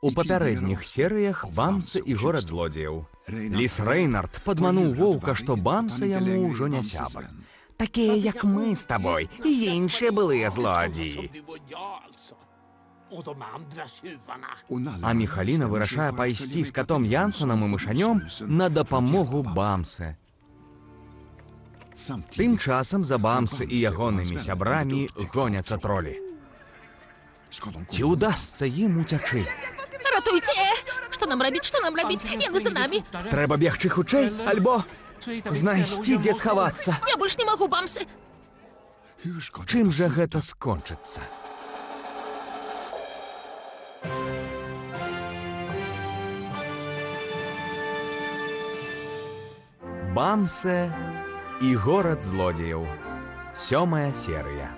У папярэдніх серыях Бамсы і горад злодзеяў. Ліс Рэйнард падмануў воўка, што Бамса яму ўжо не сябар. Такія, як мы з табой, і іншыя былыя злодзеі. А Міхаліна вырашае пайсці з катом Янсенам і мышанём на дапамогу Бамсе. Тым часам за Бамсы і ягонымі сябрамі гоняцца тролі. Ці ўдасца ім уцячы? Ратуйце! Што нам рабіць? Яны за намі. Трэба бегчы хутчэй, альбо знайсці, дзе схавацца. Я больш не магу, Бамсы. Чым жа гэта скончыцца? Бамсе і горад злодзеяў. 7-я серыя.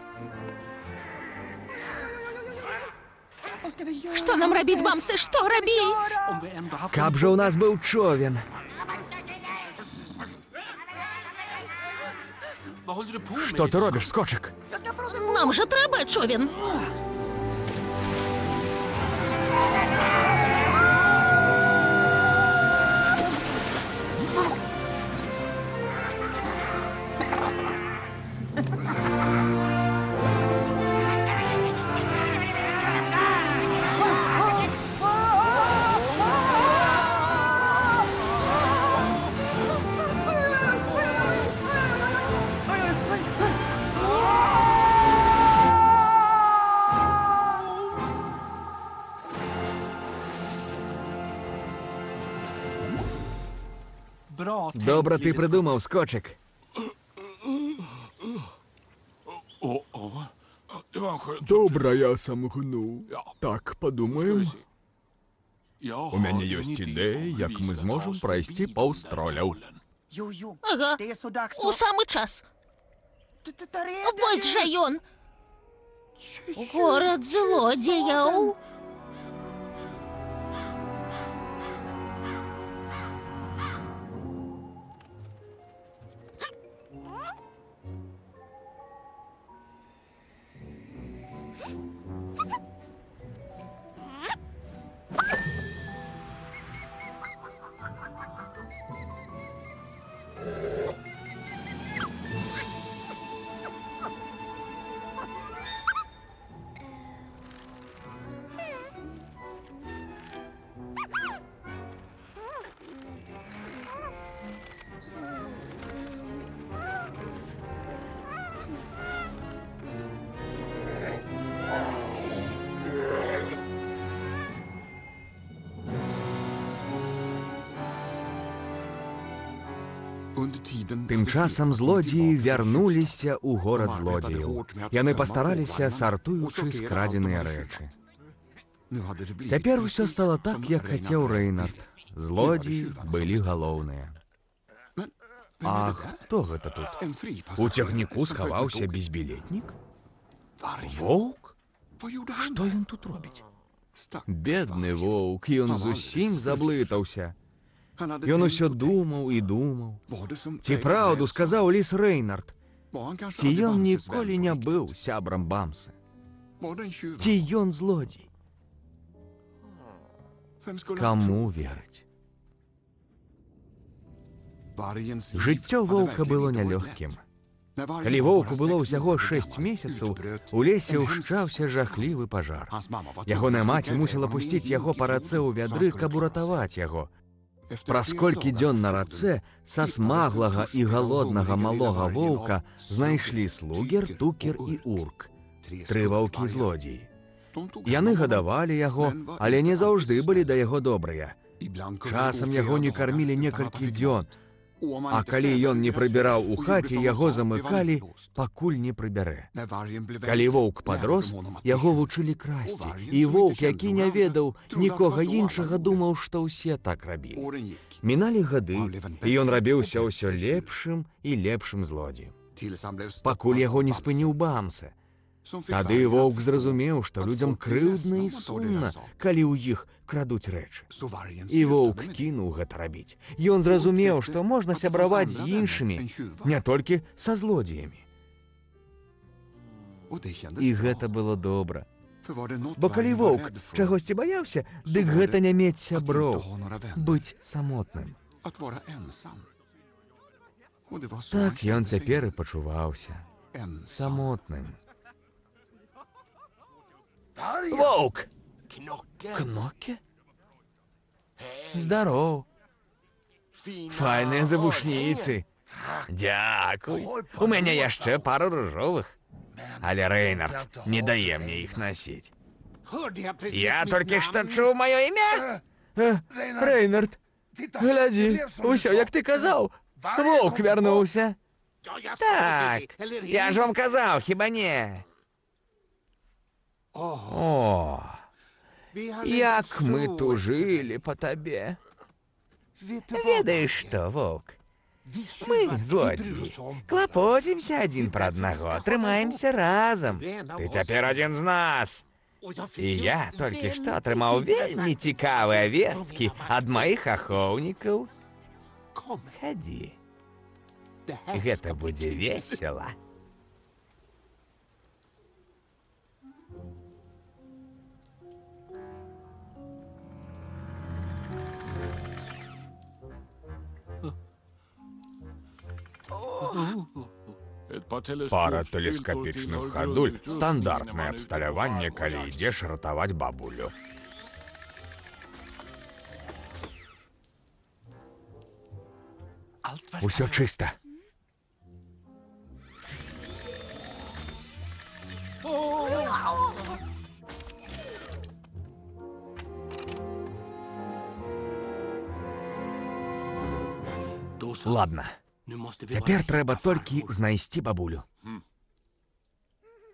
Што нам рабіць, Бамсы? Што рабіць? Каб жа ў нас быў човен. Што ты робіш, скочак? Нам жа трэба човен. Добра ты прыдумаў, скочак. Добра, я сам гну. Так, падумаем. У мяне ёсць ідэя, як мы зможам прайсці паўз троляў. Ага, у самы час. Вось жа ён. Горад злодзеяў. Тым часам злодзеі вярнуліся ў горад злодзеяў. Яны пастараліся, сартуючы скрадзеныя рэчы. Цяпер усё стала так, як хацеў Рэйнард. Злодзеі былі галоўныя. А хто гэта тут? У цягніку схаваўся безбілетнік? Воўк? Што ён тут робіць? Бедны воўк, ён зусім заблытаўся. Ён усё думаў і думаў. Ці праўду сказаў ліс Рэйнард? Ці ён ніколі не быў сябрам Бамса? Ці ён злодзей? Каму верыць? Жыццё воўка было нялёгкім. Калі воўку было ўсяго 6 месяцаў, у лесе ўшчаўся жахлівы пажар. Ягоная маці мусіла пусціць яго па рацэ ў вядры, каб уратаваць яго. Праз колькі дзён на рацэ са смаглага і галоднага малога воўка знайшлі слугер, тукер і урк. 3 ваўкі-злодзеі. Яны гадавалі яго, але не заўжды былі да яго добрыя. Часам яго не кармілі некалькі дзён, а калі ён не прыбіраў у хаце, яго замыкалі, пакуль не прыбярэ. Калі воўк падрос, яго вучылі красці, і воўк, які не ведаў нікога іншага, думаў, што ўсе так рабілі. Міналі гады, і ён рабіўся ўсё лепшым і лепшым злодзеем. Пакуль яго не спыніў Бамсе. Тады воўк зразумеў, што людзям крыўдна і сумна, калі ў іх крадуць рэчы. І воўк кінуў гэта рабіць. Ён зразумеў, што можна сябраваць з іншымі, не толькі са злодзеямі. І гэта было добра. Бо калі воўк чагосьці баяўся, дык гэта не мець сяброў, быць самотным. Так ён цяпер і пачуваўся самотным. Воўк! Кнокі? Здароў! Файныя завушніцы! Дзякуй! У мяне яшчэ пару ружовых. Але Рэйнард не дае мне іх насіць. Я толькі што чуў маё імя? Рэйнард, глядзі, усё як ты казаў. Воўк вярнуўся. Так, я ж вам казаў, хіба не? О, як мы тужылі па табе. Ведаеш што, воўк? Мы, злодзеі, клапоцімся адзін пра аднаго, трымаемся разам. Ты цяпер адзін з нас. І я толькі што атрымаў вельмі цікавыя весткі ад маіх ахоўнікаў. Хадзі. Гэта будзе весела. Пара тэлескапічных хадуль – стандартнае абсталяванне, калі ідзеш ратаваць бабулю. Усё чыста. Ладно. Цяпер трэба толькі знайсці бабулю.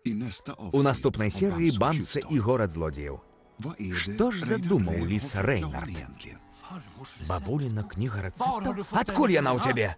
У наступнай серыі Банса і горад злодзеяў. Што ж задумаў ліс Рэйнард? Бабуліна кніга рэцэптаў? Адкуль яна ў цябе?